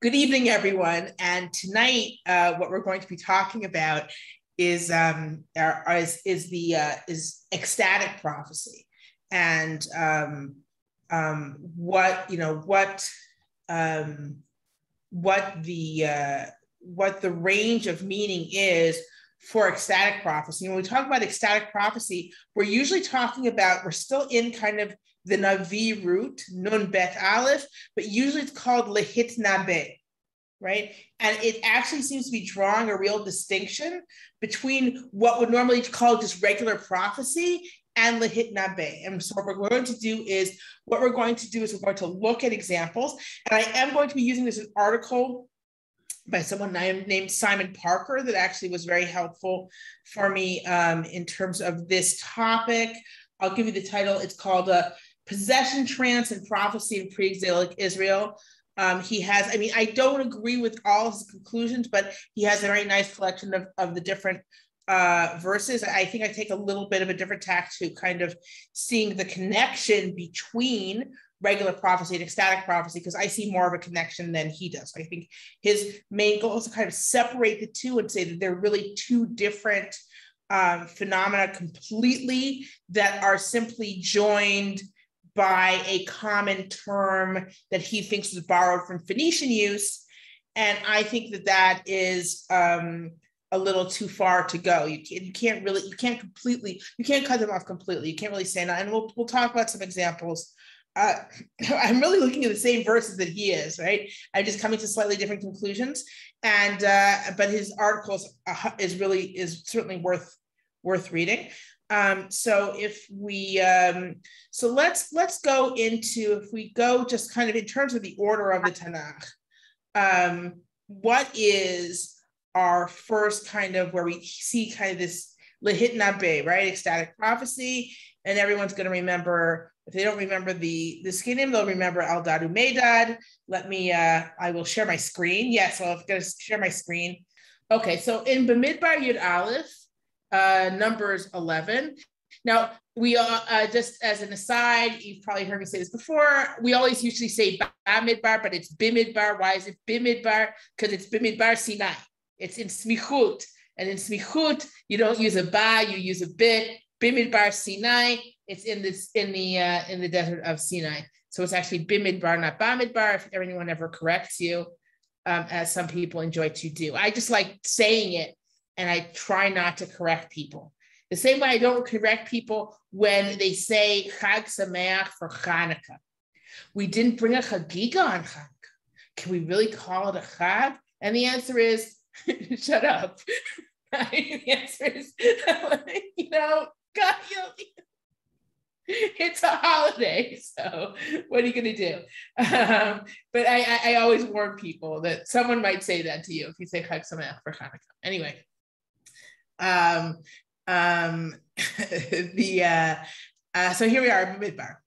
Good evening, everyone. And tonight, what we're going to be talking about is is ecstatic prophecy, and what the range of meaning is for ecstatic prophecy. When we talk about ecstatic prophecy, we're still in kind of the Navi root, Nun Bet Aleph, but usually it's called Lehit Nabe, right? And it actually seems to be drawing a real distinction between what would normally call just regular prophecy and Lehit Nabe. And so what we're going to do is we're going to look at examples. And I am going to be using this article by someone named Simon Parker that actually was very helpful for me in terms of this topic. I'll give you the title. It's called Possession, Trance, and Prophecy in Pre-Exilic Israel. I don't agree with all his conclusions, but he has a very nice collection of the different verses. I think I take a little bit of a different tack to kind of seeing the connection between regular prophecy and ecstatic prophecy, because I see more of a connection than he does. I think his main goal is to kind of separate the two and say that they're really two different phenomena completely that are simply joined by a common term that he thinks was borrowed from Phoenician use. And I think that is a little too far to go. You can't cut them off completely. You can't really say that. And we'll talk about some examples. I'm really looking at the same verses that he is, right? I'm just coming to slightly different conclusions. And but his articles is certainly worth reading. So let's go into, if we go just kind of in terms of the order of the Tanakh, what is our first kind of where we see kind of this Lehit Nabe, right? Ecstatic prophecy. And everyone's going to remember, if they don't remember the Skinim, they'll remember Eldad Umeidad. I will share my screen. Yes, I'm going to share my screen. Okay, so in Bamidbar Yud Aleph, Numbers 11. Now, we just as an aside, you've probably heard me say this before, we always usually say Bamidbar, but it's Bimidbar. Why is it Bimidbar? Because it's Bimidbar Sinai. It's in Smichut. And in Smichut, you don't use a Ba, you use a Bit. Bimidbar Sinai, it's in the desert of Sinai. So it's actually Bimidbar, not Bamidbar, if anyone ever corrects you, as some people enjoy to do. I just like saying it, and I try not to correct people. The same way I don't correct people when they say Chag Sameach for Hanukkah. We didn't bring a Chagiga on Hanukkah. Can we really call it a Chag? And the answer is, shut up. The answer is, God, it's a holiday, so what are you going to do? But I always warn people that someone might say that to you if you say Chag Sameach for Hanukkah. Anyway, so here we are, Midbar.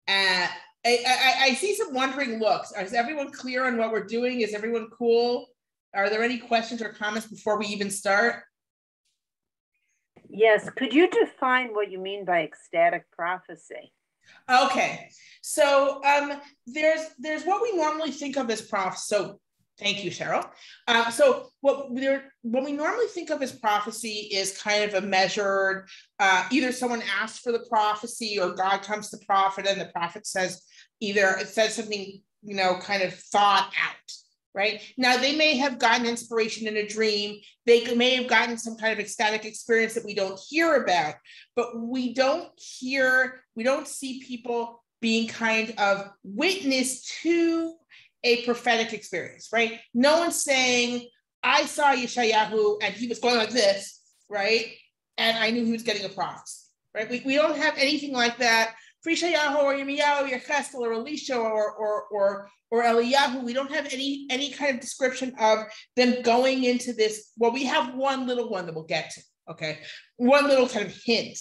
I see some wondering looks. Is everyone clear on what we're doing? Is everyone cool? Are there any questions or comments before we even start? Yes. Could you define what you mean by ecstatic prophecy? Okay. So there's what we normally think of as prophecy. So thank you, Cheryl. So what we normally think of as prophecy is kind of a measured, either someone asks for the prophecy or God comes to the prophet and the prophet says something, kind of thought out. Right? Now, they may have gotten inspiration in a dream. They may have gotten some kind of ecstatic experience that we don't hear about, but we don't see people being kind of witness to a prophetic experience, right? No one's saying, I saw Yeshayahu and he was going like this, right? And I knew he was getting a prophecy, right? We don't have anything like that. For Yeshayahu or Yirmiyahu, Yecheskel or Elisha or Eliyahu, we don't have any kind of description of them going into this. Well, we have one little one that we'll get to, okay? One little kind of hint.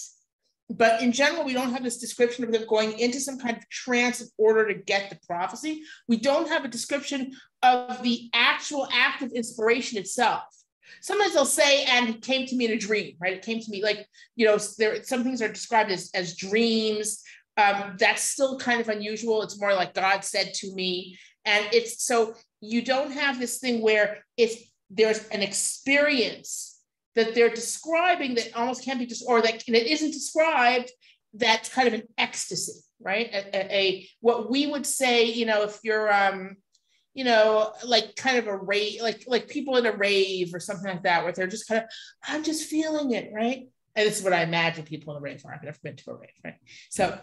But in general, we don't have this description of them going into some kind of trance in order to get the prophecy. We don't have a description of the actual act of inspiration itself. Sometimes they'll say, and it came to me in a dream, right? It came to me like, some things are described as dreams. That's still kind of unusual. It's more like God said to me. And it's so you don't have this thing where there's an experience that they're describing that almost can't be just, or that it isn't described, that's kind of an ecstasy, right? What we would say, if you're like kind of a rave, like people in a rave or something like that, where they're just kind of, I'm just feeling it, right? And this is what I imagine people in a rave are. I've never been to a rave, right? So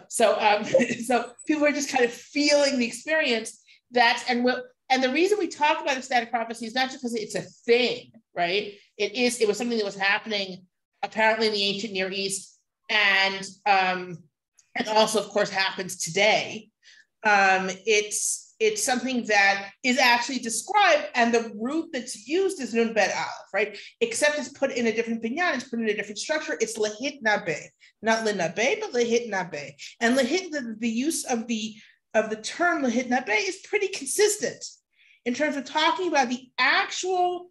people are just kind of feeling the experience. And the reason we talk about ecstatic prophecy is not just because it's a thing, right? It was something that was happening apparently in the ancient Near East, and also, of course, happens today. It's something that is actually described, and the root that's used is nun bet aleph, right? Except it's put in a different binyan, it's put in a different structure. It's lehit nabe, not linabe, but lehit nabe. And lehit, the use of the term lehit nabe is pretty consistent in terms of talking about the actual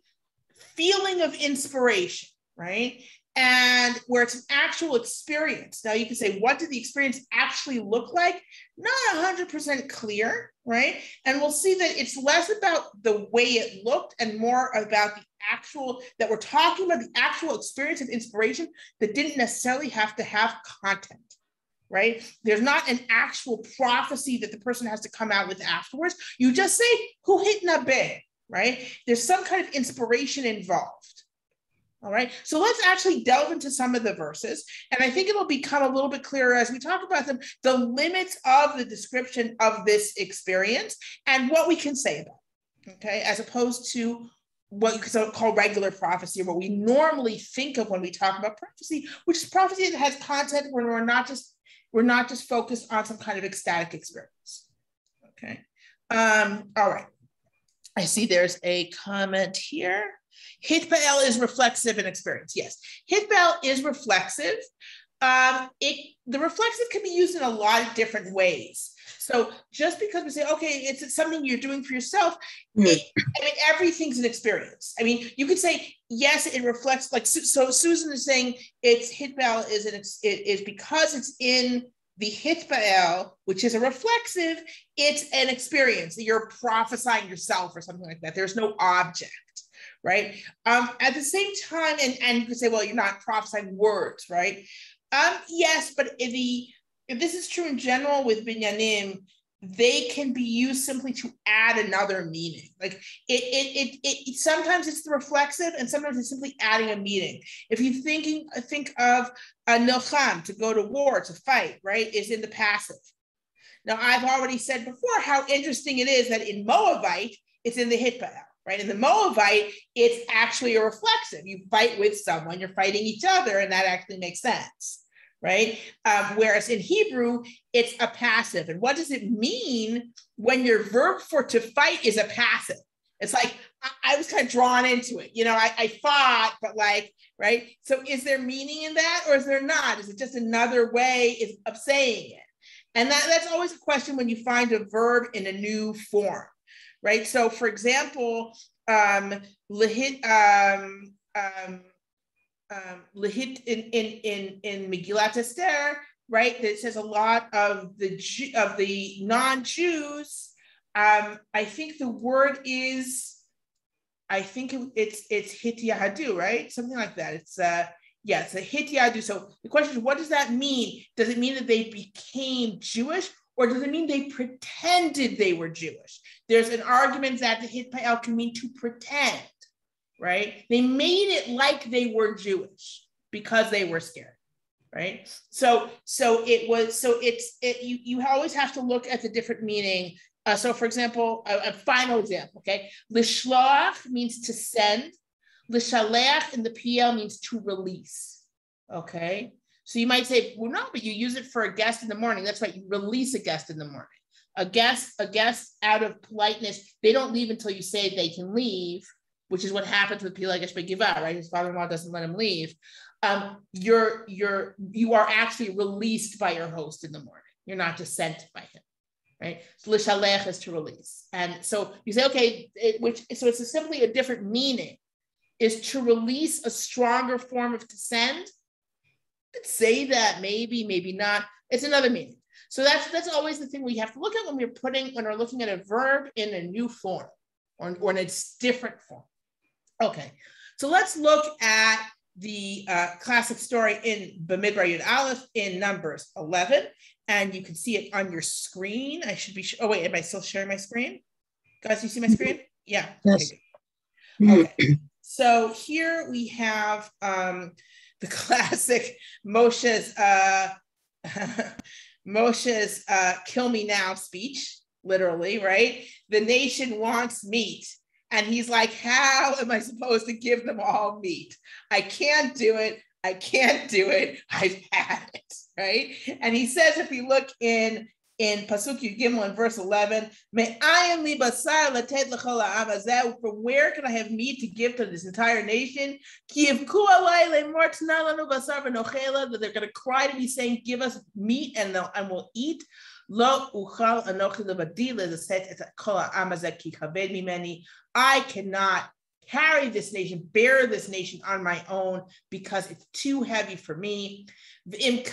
feeling of inspiration, right? And where it's an actual experience. Now you can say, what did the experience actually look like? Not 100% clear, right? And we'll see that it's less about the way it looked and more about that we're talking about the actual experience of inspiration that didn't necessarily have to have content, right? There's not an actual prophecy that the person has to come out with afterwards. You just say, hu hit nabe, right? There's some kind of inspiration involved. All right, so let's actually delve into some of the verses. And I think it'll become a little bit clearer as we talk about them, the limits of the description of this experience and what we can say about it, okay? As opposed to what you could call regular prophecy, or what we normally think of when we talk about prophecy, which is prophecy that has content when we're not just focused on some kind of ecstatic experience, okay? All right, I see there's a comment here. Hitpael is reflexive in experience. Yes, Hitpael is reflexive. The reflexive can be used in a lot of different ways. So just because we say, okay, it's something you're doing for yourself, everything's an experience. I mean, you could say, yes, it reflects, like, so Susan is saying it's Hitpael is because it's in the Hitpael, which is a reflexive, it's an experience. You're prophesying yourself or something like that. There's no object. Right. At the same time, and you could say, well, you're not prophesying words, right? Yes, but if this is true in general with binyanim, they can be used simply to add another meaning. Like it sometimes it's the reflexive, and sometimes it's simply adding a meaning. If you think of a nilcham, to go to war, to fight, right, is in the passive. Now, I've already said before how interesting it is that in Moabite, it's in the Hitpael. Right? In the Moabite, it's actually a reflexive. You fight with someone, you're fighting each other, and that actually makes sense, right? Whereas in Hebrew, it's a passive. And what does it mean when your verb for to fight is a passive? It's like, I was kind of drawn into it. I fought, but like, right? So is there meaning in that, or is there not? Is it just another way of saying it? And that's always a question when you find a verb in a new form. Right. So, for example, lehit in Megillat Esther, right? That says a lot of the non-Jews. I think the word is, it's hit yahadu, right? Something like that. It's it's a hit yahadu. So the question is, what does that mean? Does it mean that they became Jewish? Or does it mean they pretended they were Jewish? There's an argument that the Hitpael can mean to pretend, right? They made it like they were Jewish because they were scared, right? So you always have to look at the different meaning. So for example, a final example, okay? Lishloach means to send. Lishalech in the PL means to release, okay? So you might say, well, no, but you use it for a guest in the morning. That's right, you release a guest in the morning. A guest out of politeness, they don't leave until you say they can leave, which is what happens with Pilagesh Begiva, right? His father-in-law doesn't let him leave. You are actually released by your host in the morning. You're not just sent by him, right? So lishalech is to release. And so you say, okay, so it's simply a different meaning, is to release a stronger form of to send. Could say that, maybe not. It's another meaning. So that's always the thing we have to look at when we're looking at a verb in a new form or in its different form. Okay, so let's look at the classic story in Bamidbar Yud Aleph in Numbers 11, and you can see it on your screen. I should be. Oh wait, am I still sharing my screen? Guys, you see my screen? Yeah. Yes. Okay. So here we have the classic Moshe's kill me now speech, literally, right? The nation wants meat. And he's like, how am I supposed to give them all meat? I can't do it. I can't do it. I've had it, right? And he says, if we look in Pasuk Yud Gimel in verse 11, from where can I have meat to give to this entire nation? That they're going to cry to me saying, give us meat and we'll eat. I cannot carry this nation, bear this nation on my own because it's too heavy for me. He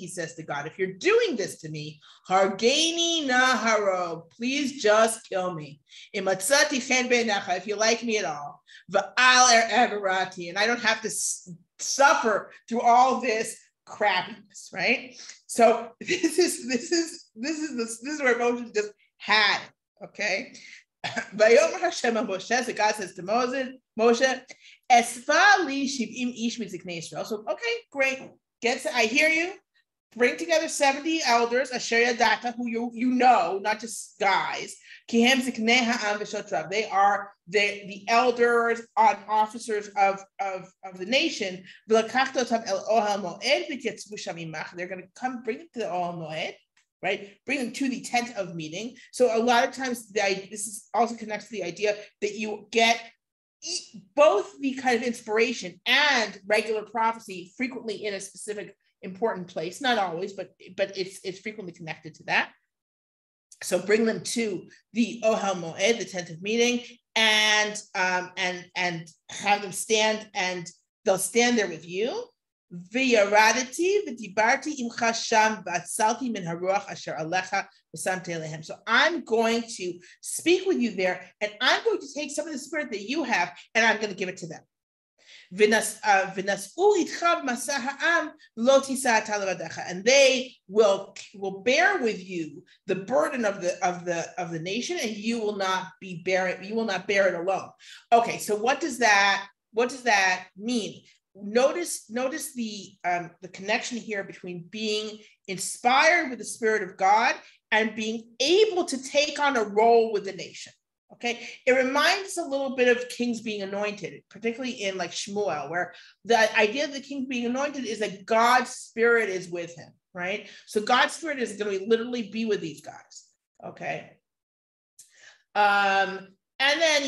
says to God, if you're doing this to me, hargeni naharo, please just kill me. If you like me at all, and I don't have to suffer through all this crappiness, right? So this is where Moses just had it, okay? Vayomer Hashem Moshe, so God says to Moshe, Esfa li shiv'im ish miziknei Yisrael. So okay, great. I hear you. Bring together 70 elders, Asher Yadata, who you know, not just guys. Kihem ziknei ha'am v'shotrav. They are the elders and officers of the nation. V'lakachtotam el ohel moed v'tyatzvu sham imach. They're going to come bring it to the ohel moed. Right, bring them to the tent of meeting. So a lot of times, this is also connects to the idea that you get both the kind of inspiration and regular prophecy frequently in a specific important place. Not always, but it's frequently connected to that. So bring them to the Ohel Moed, the tent of meeting, and have them stand, and they'll stand there with you. So I'm going to speak with you there, and I'm going to take some of the spirit that you have, and I'm going to give it to them. And they will bear with you the burden of the nation, and you will not bear it alone. Okay, so what does that mean? Notice the connection here between being inspired with the Spirit of God and being able to take on a role with the nation. Okay, it reminds us a little bit of kings being anointed, particularly in like Shmuel, where the idea of the king being anointed is that God's Spirit is with him, right? So God's Spirit is going to literally be with these guys. Okay. And then,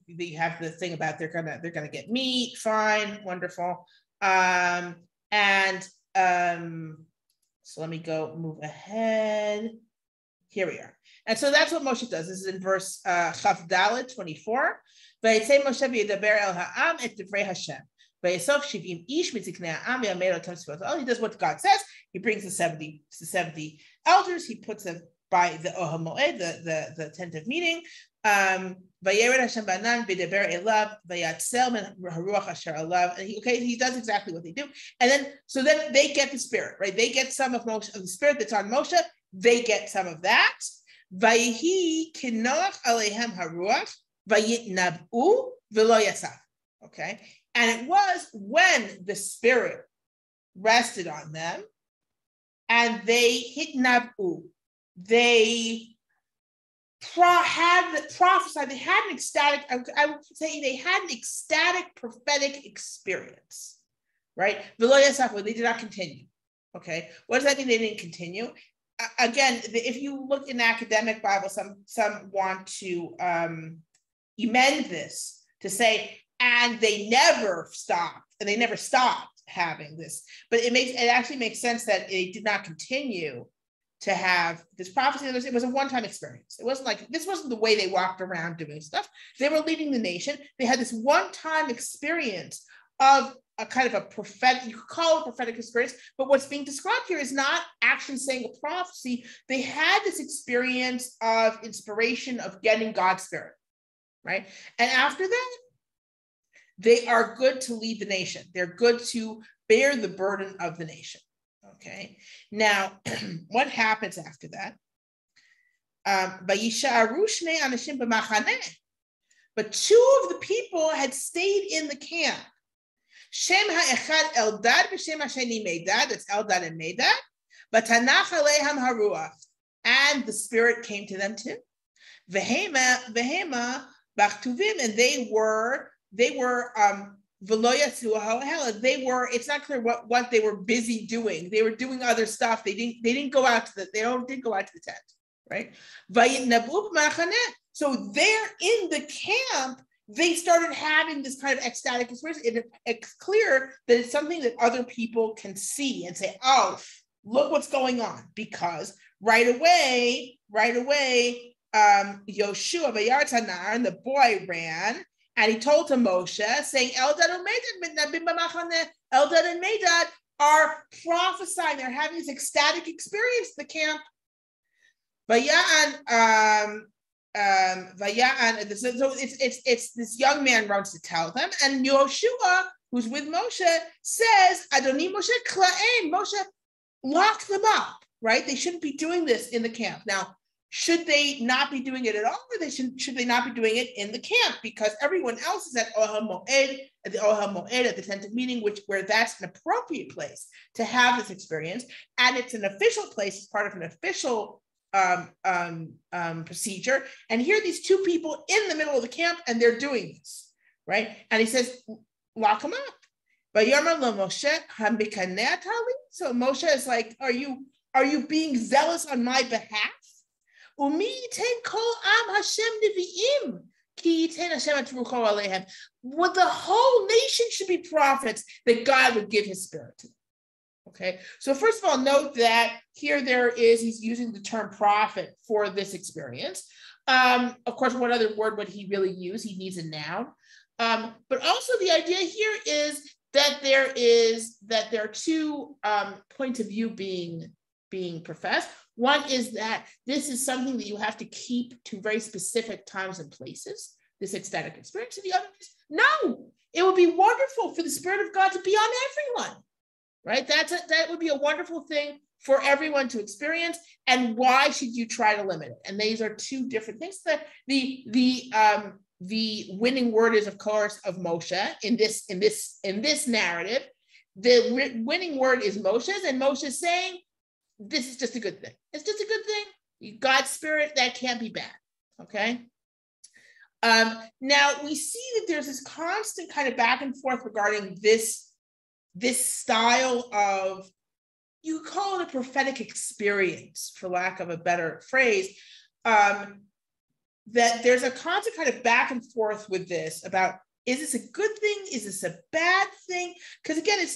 they have the thing about they're gonna get meat, fine, wonderful. So let me move ahead. Here we are. And so that's what Moshe does. This is in verse Chaf Dalet 24. Vayetze Moshe v'yedaber el ha'am et divrei Hashem. Vayesof shivim ish mitziknei ha'am v'yamer otam tzvot. Oh, he does what God says. He brings the 70 elders. He puts them by the Ohel Moed, the tent of meeting. Vayered Hashem ba'anan v'yedaber elav vayatzel min haruach asher alav. And he does exactly what they do. And then they get the spirit, right? They get some of the spirit that's on Moshe. They get some of that. Vayihi kinoach alehem haruach vayitnab'u v'lo yasav. Okay, and it was when the spirit rested on them, and they hitnab'u. They had prophesied. They had an ecstatic. I would say they had an ecstatic prophetic experience, right? V'lo yasav. They did not continue. Okay, what does that mean? They didn't continue. Again, if you look in the academic Bible, some want to amend this to say, and they never stopped having this. But it actually makes sense that they did not continue to have this prophecy. It was a one-time experience. It wasn't like, this wasn't the way they walked around doing stuff. They were leading the nation. They had this one-time experience of a kind of a prophetic, you could call it a prophetic experience, but what's being described here is not actually saying a prophecy. They had this experience of inspiration of getting God's Spirit, right? And after that, they are good to lead the nation. They're good to bear the burden of the nation, okay? Now, what happens after that? But two of the people had stayed in the camp. Shem ha'echad Eldad v'shem ha'sheni Medad, that's Eldad and Medad, v'tanach aleiham haruach, and the Spirit came to them too. V'hema b'chtuvim, and they were it's not clear what they were busy doing. They were doing other stuff. They didn't go out to the tent, right? So there in the camp, they started having this kind of ecstatic experience. It's clear that it's something that other people can see and say, oh, look what's going on. Because right away, Yoshua Vayartanar, and the boy ran, and he told to Moshe, saying, Eldad and Medad are prophesying. They're having this ecstatic experience in the camp. So it's this young man runs to tell them, and Yoshua, who's with Moshe, says, Adoni Moshe Kla'en, Moshe, lock them up, right? They shouldn't be doing this in the camp. Now, should they not be doing it at all, or should they not be doing it in the camp? Because everyone else is at Ohel Moed, at the Ohel Moed, at the tent of meeting, where that's an appropriate place to have this experience, and it's an official place, it's part of an official procedure. And here are these two people in the middle of the camp, and they're doing this, right? And he says, lock them up. So Moshe is like, are you being zealous on my behalf? Well, the whole nation should be prophets, that God would give his Spirit to them. Okay, so first of all, note that here he's using the term prophet for this experience. Of course, what other word would he really use? He needs a noun. But also the idea here is that there are two points of view being professed. One is that this is something that you have to keep to very specific times and places, this ecstatic experience. And the other is, no, it would be wonderful for the Spirit of God to be on everyone, right? That would be a wonderful thing for everyone to experience. And why should you try to limit it? And these are two different things. That the winning word is, of course, of Moshe in this narrative. The winning word is Moshe's, and Moshe's saying, this is just a good thing. It's just a good thing. God's Spirit, that can't be bad. Okay. Now we see that there's this constant kind of back and forth regarding this style of, you call it a prophetic experience, for lack of a better phrase, that there's a constant kind of back and forth with this about, is this a good thing? Is this a bad thing? Because again, it's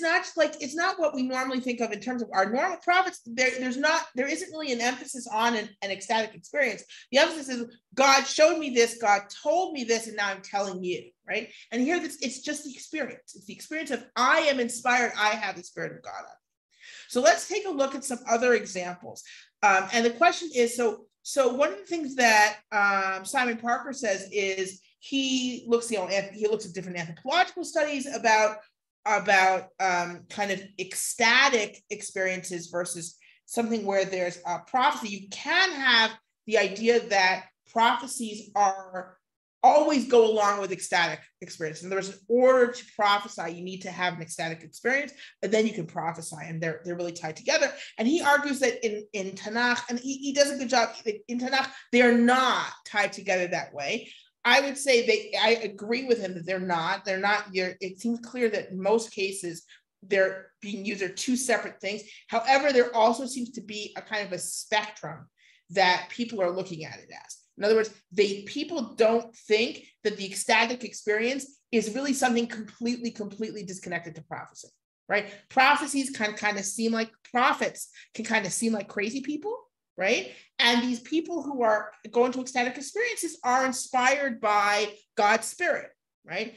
not what we normally think of in terms of our normal prophets. There isn't really an emphasis on an ecstatic experience. The emphasis is, God showed me this, God told me this, and now I'm telling you, right? And here, it's just the experience. It's the experience of, I am inspired, I have the Spirit of God on me. So let's take a look at some other examples. And the question is, so one of the things that Simon Parker says is, he looks at different anthropological studies about kind of ecstatic experiences versus something where there's a prophecy. You can have the idea that prophecies always go along with ecstatic experience. And there's an order to prophesy, you need to have an ecstatic experience, and then you can prophesy, and they're really tied together. And he argues that in Tanakh, and he does a good job, in Tanakh, they're not tied together that way. I would say I agree with him that they're not. It seems clear that in most cases they're being used as two separate things. However, there also seems to be a kind of a spectrum that people are looking at it as. In other words, people don't think that the ecstatic experience is really something completely disconnected to prophecy, right? Prophecies can kind of seem like, prophets can kind of seem like crazy people, right? And these people who are going to ecstatic experiences are inspired by God's Spirit, right?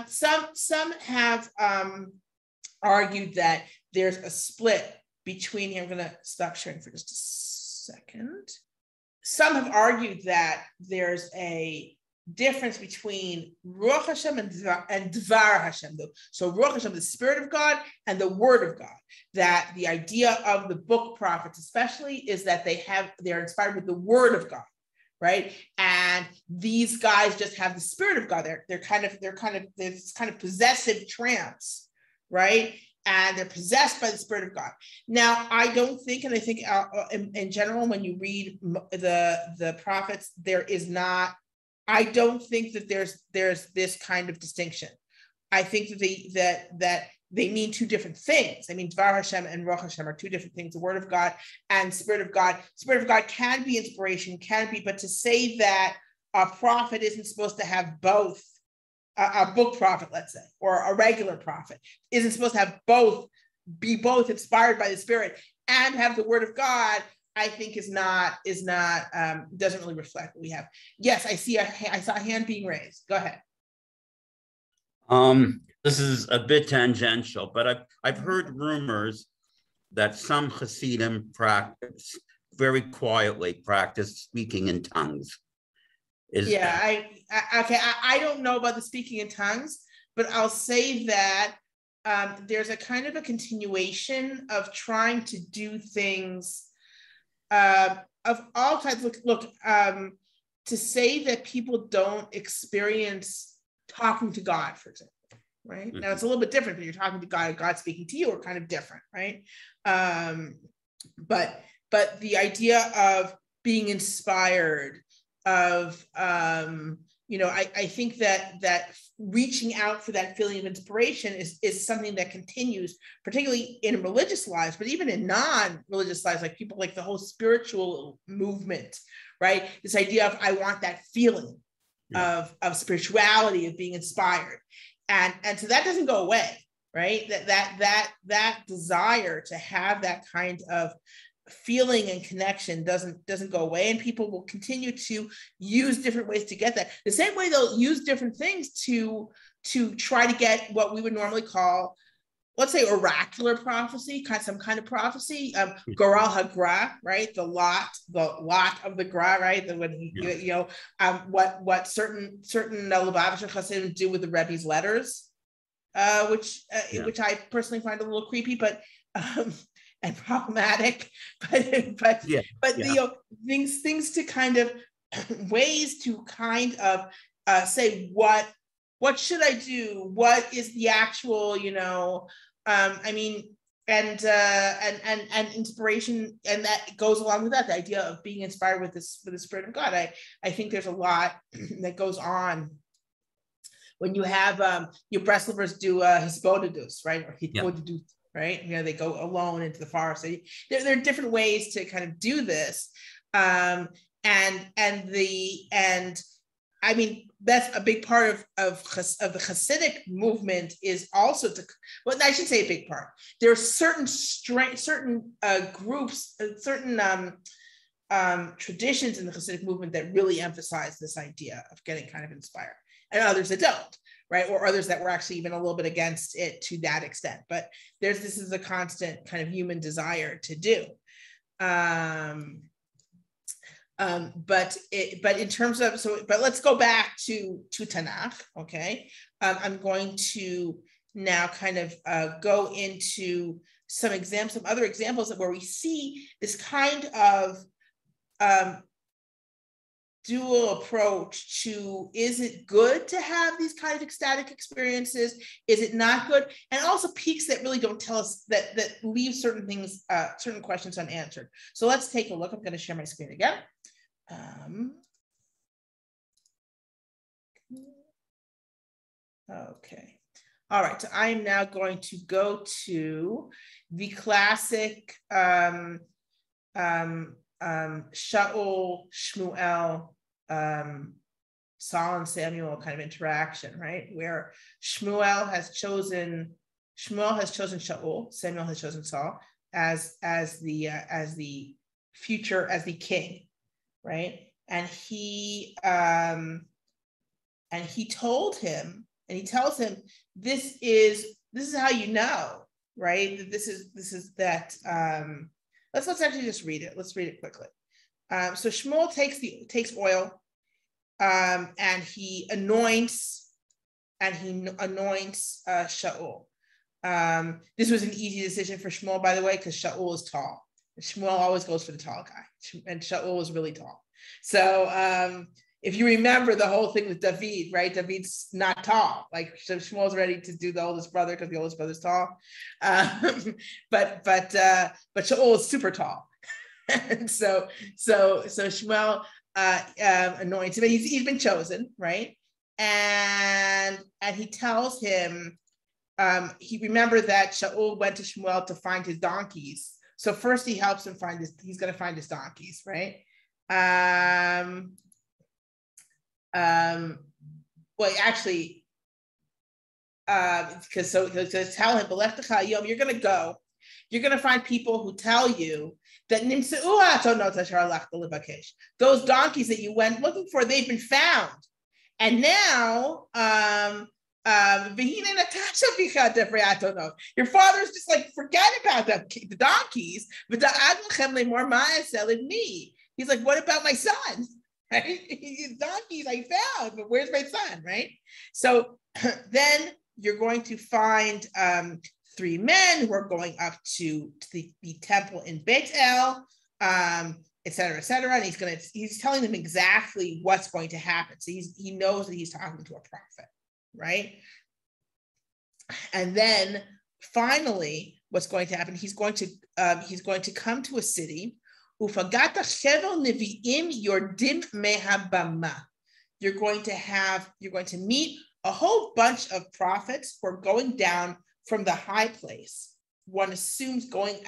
Some have argued that there's a split between here. I'm going to stop sharing for just a second. Some have argued that there's a difference between Ruach Hashem and Dvar Hashem. So Ruach Hashem, the Spirit of God, and the Word of God. That the idea of the book prophets, especially, is that they're inspired with the Word of God, right? And these guys just have the Spirit of God. They're kind of this kind of possessive trance, right? And they're possessed by the Spirit of God. Now, I don't think, and I think in general, when you read the prophets, I don't think that there's this kind of distinction. I think that they mean two different things. I mean, Dvar Hashem and Ruach Hashem are two different things. The Word of God and Spirit of God. Spirit of God can be inspiration, but to say that a prophet isn't supposed to have both, a book prophet, let's say, or a regular prophet isn't supposed to have be both inspired by the Spirit and have the Word of God, I think doesn't really reflect what we have. Yes, I saw a hand being raised. Go ahead. This is a bit tangential, but I've heard rumors that some Hasidim very quietly practice speaking in tongues. I don't know about the speaking in tongues, but I'll say that there's a kind of a continuation of trying to do things of all types. Look, to say that people don't experience talking to God, for example, right? Mm-hmm. Now it's a little bit different when you're talking to God, God speaking to you are kind of different, right? But the idea of being inspired, of I think that reaching out for that feeling of inspiration is something that continues, particularly in religious lives, but even in non-religious lives, like people like the whole spiritual movement, right? This idea of I want that feeling of spirituality, of being inspired, and so that doesn't go away, right? That desire to have that kind of feeling and connection doesn't go away, and people will continue to use different ways to get that. The same way they'll use different things to try to get what we would normally call, let's say, oracular prophecy, some kind of prophecy, Goral HaGra, right? The lot of the Gra, right? What certain Lubavitcher Hasidim do with the Rebbe's letters, which I personally find a little creepy, but and problematic, but things to kind of ways to kind of say what should I do? What is the actual, and inspiration, and that goes along with that, the idea of being inspired with the Spirit of God. I think there's a lot that goes on when you have your Breslovers do Hisbodedus, right? Or Hitbodedus. Right? They go alone into the forest. So there are different ways to kind of do this. And I mean, that's a big part of the Hasidic movement, is also I should say a big part. There are certain groups, certain traditions in the Hasidic movement that really emphasize this idea of getting kind of inspired, and others that don't. Right, or others that were actually even a little bit against it to that extent. But this is a constant kind of human desire to do. But in terms of but let's go back to Tanakh. Okay, I'm going to now kind of go into some other examples where we see this kind of dual approach to, is it good to have these kind of ecstatic experiences? Is it not good? And also peaks that really don't tell us, that leave certain things, certain questions unanswered. So let's take a look. I'm going to share my screen again. Okay. All right. So I am now going to go to the classic Shaul, Shmuel, Saul and Samuel kind of interaction, right? Where Shmuel has chosen Shaul, Samuel has chosen Saul as the king, right? And he tells him, this is how you know right? This is that. Let's actually just read it. Let's read it quickly. So Shmuel takes oil, and he anoints Shaul. This was an easy decision for Shmuel, by the way, because Shaul is tall. Shmuel always goes for the tall guy, and Shaul was really tall. So if you remember the whole thing with David, right? David's not tall. Like Shmuel's ready to do the oldest brother because the oldest brother's tall, but Shaul is super tall, and so Shmuel anoints him. He's been chosen, right? And he tells him. He remembered that Shaul went to Shmuel to find his donkeys. So first he helps him he's going to find his donkeys, right? Well, actually, because to tell him, you're going to go. You're going to find people who tell you that those donkeys that you went looking for, they've been found. And now, your father's just like, forget about the donkeys. He's like, what about my son? Right? Donkeys I found, but where's my son? Right? So then you're going to find 3 men who are going up to the temple in Beit El, et cetera, et cetera. And he's telling them exactly what's going to happen. So he knows that he's talking to a prophet. Right? And then finally, what's going to happen? He's going to come to a city. You're going to meet a whole bunch of prophets who are going down from the high place. One assumes going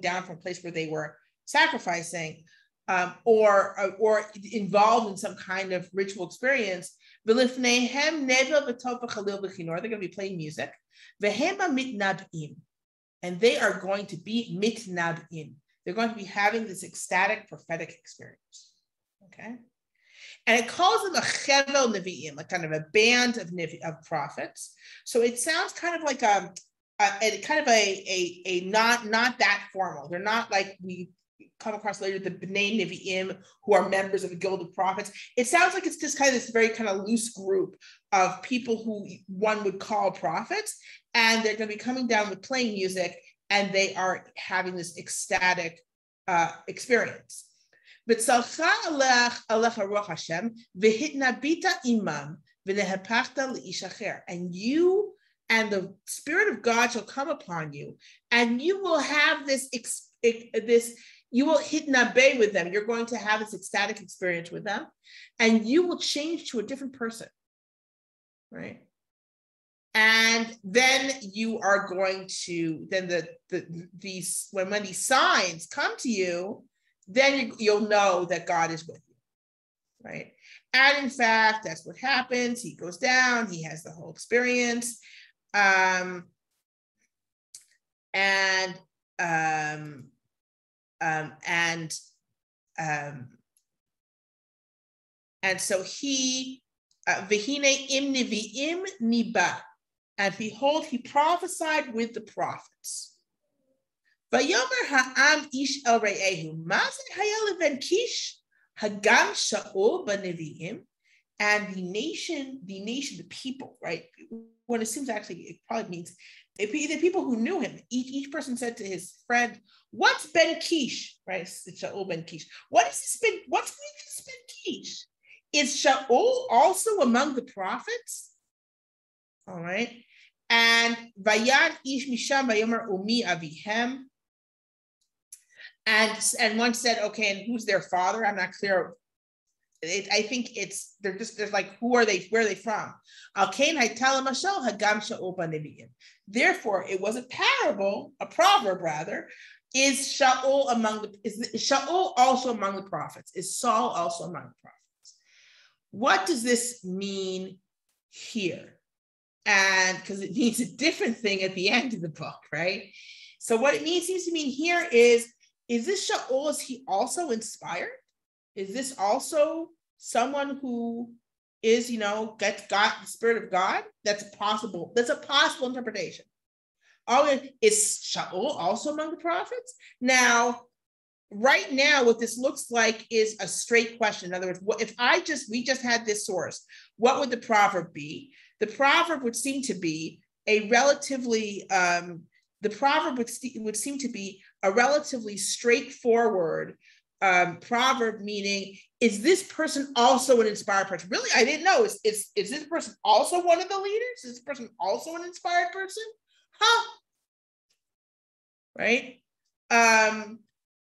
down from a place where they were sacrificing, or involved in some kind of ritual experience. They're going to be playing music. And they are going to be mitnab'im. They're going to be having this ecstatic prophetic experience. Okay? And it calls them a chevel nevi'im, like kind of a band of prophets. So it sounds kind of like a not that formal. They're not like we come across later, the B'nai Nevi'im, who are members of the Guild of Prophets. It sounds like it's just kind of this very kind of loose group of people who one would call prophets, and they're going to be coming down with playing music, and they are having this ecstatic experience. And you and the Spirit of God shall come upon you, and you will have this you will hitnabe with them. You're going to have this ecstatic experience with them, and you will change to a different person, right? And then you are going to, then when these signs come to you, then you'll know that God is with you, right? And in fact, that's what happens. He goes down, he has the whole experience. And so he, Vehine im nevi'im niba, and behold, he prophesied with the prophets. Vayomer ha'am ish el re'ehu, mazen hayel ben Kish, hagam Shaul b'nevi'im, and the nation, the people, right? What it seems actually, it probably means the people who knew him. Each person said to his friend, "What's Ben Kish?" Right? It's Shaul ben Kish. What's with this Ben Kish? Is Shaul also among the prophets? All right. And Vayad ish misham vayomer umi avihem. And one said, okay, and who's their father? I'm not clear. I think they're like, who are they? Where are they from? Therefore, it was a parable, a proverb rather. Is Shaul also among the prophets? Is Saul also among the prophets? What does this mean here? And because it means a different thing at the end of the book, right? So what it seems to mean here is this Shaul, is he also inspired? Is this also someone who is, gets God, the Spirit of God? That's a possible interpretation. Is Shaul also among the prophets? Now, right now, what this looks like is a straight question. In other words, if we just had this source, what would the proverb be? The proverb would seem to be a relatively straightforward proverb, meaning, is this person also an inspired person? Really, I didn't know. Is this person also one of the leaders? Is this person also an inspired person? Huh? Right?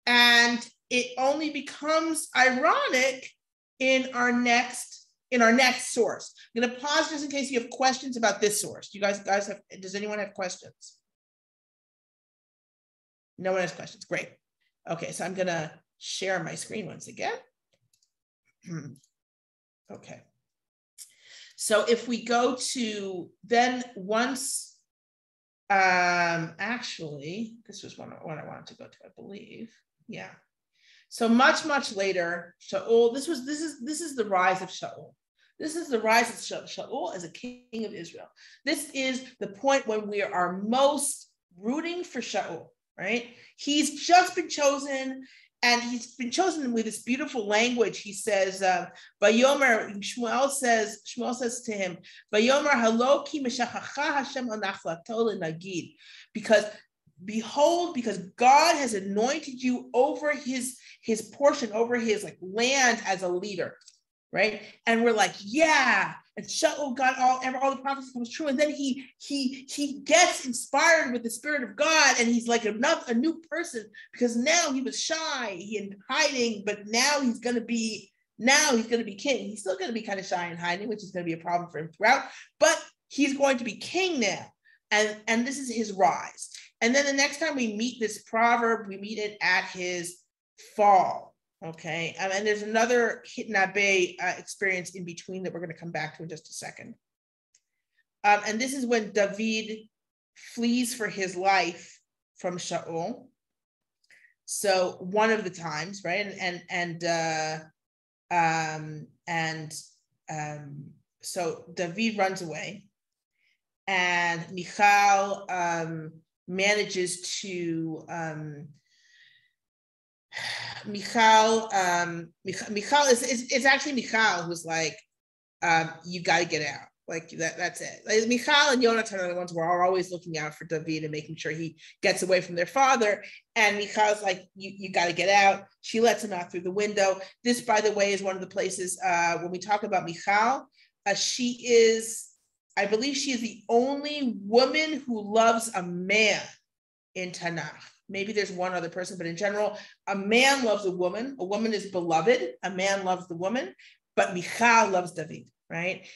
And it only becomes ironic in our next source. I'm going to pause just in case you have questions about this source. Do you guys have? Does anyone have questions? No one has questions. Great. Okay, so I'm going to share my screen once again. Okay. So if we go to then once, actually, this was what I wanted to go to, I believe. Yeah. So much later, Shaul. This is the rise of Shaul. This is the rise of Shaul as a king of Israel. This is the point when we are most rooting for Shaul. Right? He's just been chosen, and he's been chosen with this beautiful language. He says, "Vayomer." Shmuel says to him, "Vayomer halo ki meshachacha Hashem anachlato lenagid," because behold, because God has anointed you over his portion, over his land as a leader, right? And we're like, yeah. And Shaul got all the prophecy comes true, and then he gets inspired with the Spirit of God, and he's like a new person, because now he was shy, and hiding, but now he's going to be king. He's still going to be kind of shy and hiding, which is going to be a problem for him throughout, but he's going to be king now, and this is his rise. And then the next time we meet this proverb, we meet it at his fall. Okay, and there's another Hitnabe experience in between that we're going to come back to in just a second. And this is when David flees for his life from Shaul. So one of the times, right? So David runs away, and Michal manages to. Michal it's actually Michal who's like, you got to get out, like that's it. Like, Michal and Yonatan are the ones who are always looking out for David and making sure he gets away from their father, and Michal's like, you got to get out. She lets him out through the window. This, by the way, is one of the places when we talk about Michal, I believe she is the only woman who loves a man in Tanakh. Maybe there's one other person, but in general, a man loves a woman is beloved, a man loves the woman, but Michal loves David, right?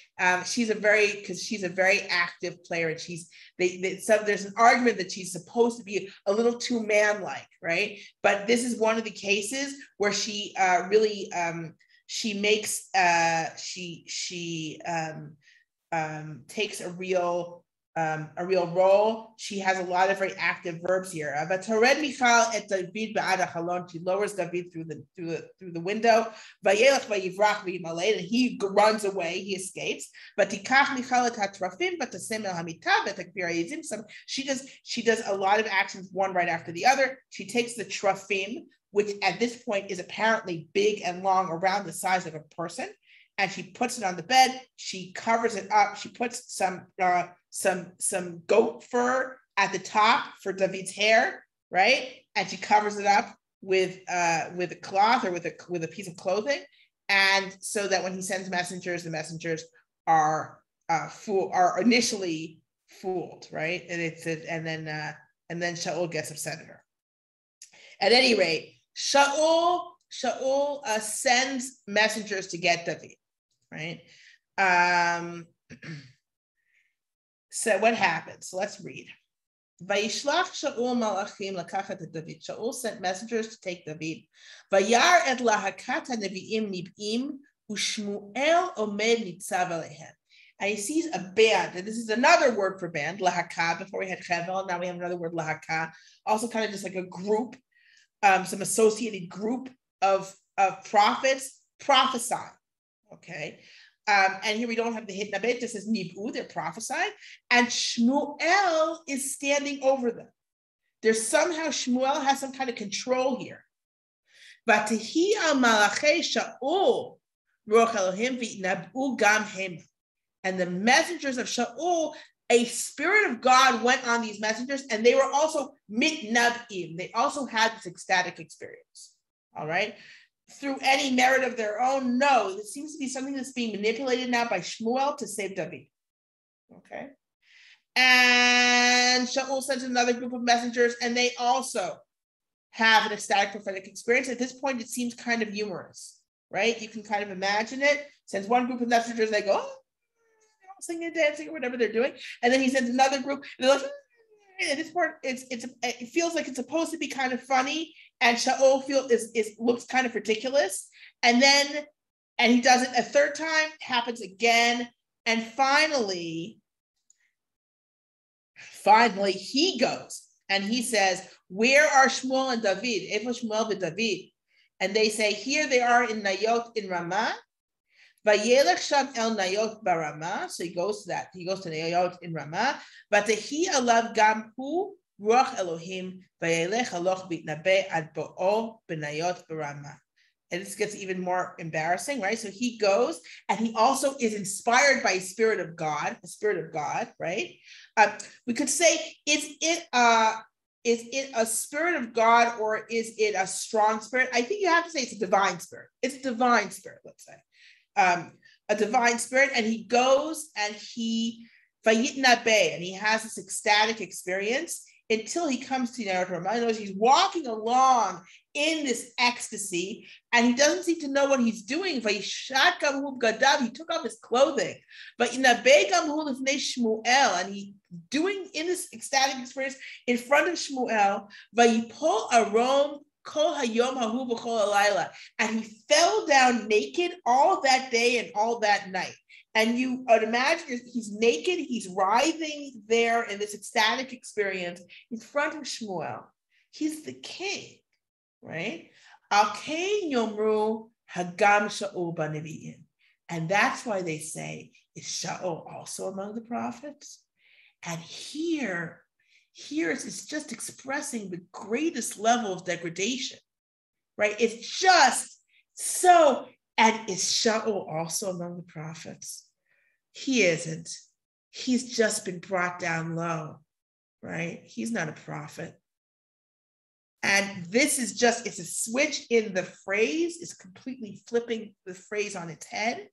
She's a very active player, and there's an argument that she's supposed to be a little too man-like, right? But this is one of the cases where she takes a real role. She has a lot of very active verbs here. But Tared Michal et David ba'ad hachalon. She lowers David through the window. Vayelech vayivrach v'yimaled, and he runs away. He escapes. But tikach Michal et hatrafim v'tasem el hamitav v'takbir hayizim. She does a lot of actions, one right after the other. She takes the trafim, which at this point is apparently big and long, around the size of a person, and she puts it on the bed. She covers it up. She puts some goat fur at the top for David's hair, right? And she covers it up with a cloth or with a piece of clothing, and so that when he sends messengers, the messengers are initially fooled, right? And then Shaul gets upset at her. At any rate, Shaul sends messengers to get David, right? So what happens? So let's read. Vayishlach Shaul malachim lakachat et David. Shaul sent messengers to take David. Vayar et lahakat haneviim nib'im u'Shmuel omed nitzav aleihem. And he sees a band, and this is another word for band, lahaka. Before we had chevel, now we have another word, lahaka. Also kind of just like a group, some associated group of prophets prophesy. Okay. And here we don't have the hit nabeh, it just says nibu, they're prophesying, and Shmuel is standing over them. There's somehow Shmuel has some kind of control here. V'tehi al malachei Shaul ruach Elohim v'nabu gam hem. And the messengers of Shaul, a spirit of God went on these messengers, and they were also mitnab'im. They also had this ecstatic experience. All right. Through any merit of their own? No, it seems to be something that's being manipulated now by Shmuel to save David. Okay. And Shaul sends another group of messengers, and they also have an ecstatic prophetic experience. At this point, it seems kind of humorous, right? You can kind of imagine it. Sends one group of messengers, they go, oh, singing and dancing or whatever they're doing. And then he sends another group, and they're like, at this part, it feels like it's supposed to be kind of funny. And Shaul looks kind of ridiculous. And he does it a third time, happens again. And finally, he goes and he says, where are Shmuel and David? Evo Shmuel and David. And they say, here they are in Nayot in Ramah. Vayelech sham el Nayot barama. So he goes to that. He goes to Nayot in Ramah. Vatehi alav gam hu ruach Elohim vayelech haloch bitnabe ad bo'o benayot barama. And this gets even more embarrassing, right? So he goes, and he also is inspired by a spirit of God, right? We could say, is it a spirit of God, or is it a strong spirit? I think you have to say it's a divine spirit. It's a divine spirit, let's say. A divine spirit, and he goes and he vayitnabe, and he has this ecstatic experience until he comes to Nayot Ramah. He's walking along in this ecstasy, and he doesn't seem to know what he's doing. Vayishat gamhu b'gadav, he took off his clothing. But inabe gamhu lifnei Shmuel, and he doing in this ecstatic experience in front of Shmuel. Vayipol arom kol hayom hahu b'chol halayla, and he fell down naked all that day and all that night. And you would imagine he's naked, he's writhing there in this ecstatic experience in front of Shmuel. He's the king, right? Al-Kain Yomru Hagam Shaul B'Nevi'im. And that's why they say, is Shaul also among the prophets? And here it's just expressing the greatest level of degradation, right? It's just so. And is Shaul also among the prophets? He isn't. He's just been brought down low, right? He's not a prophet. And this is just, it's a switch in the phrase. It's completely flipping the phrase on its head.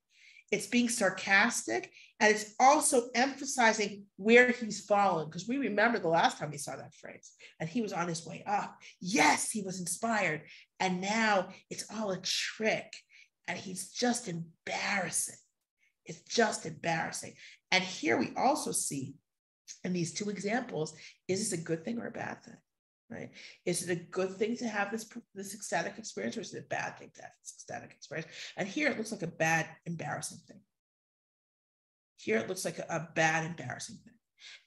It's being sarcastic. And it's also emphasizing where he's fallen. Because we remember the last time we saw that phrase. And he was on his way up. Yes, he was inspired. And now it's all a trick. And he's just embarrassing. It's just embarrassing. And here we also see in these two examples, is this a good thing or a bad thing, right? Is it a good thing to have this ecstatic experience, or is it a bad thing to have this ecstatic experience? And here it looks like a bad, embarrassing thing. Here it looks like a bad, embarrassing thing.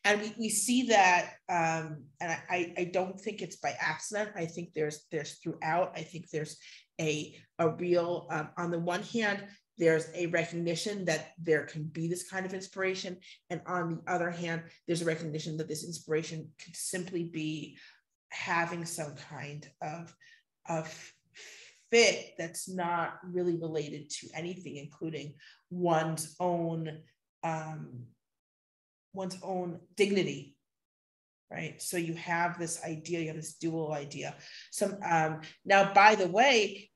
And we see that, and I don't think it's by accident. I think there's throughout, I think there's a real, on the one hand, there's a recognition that there can be this kind of inspiration. And on the other hand, there's a recognition that this inspiration could simply be having some kind of fit that's not really related to anything, including one's own dignity, right? So you have this idea, you have this dual idea. Now, by the way,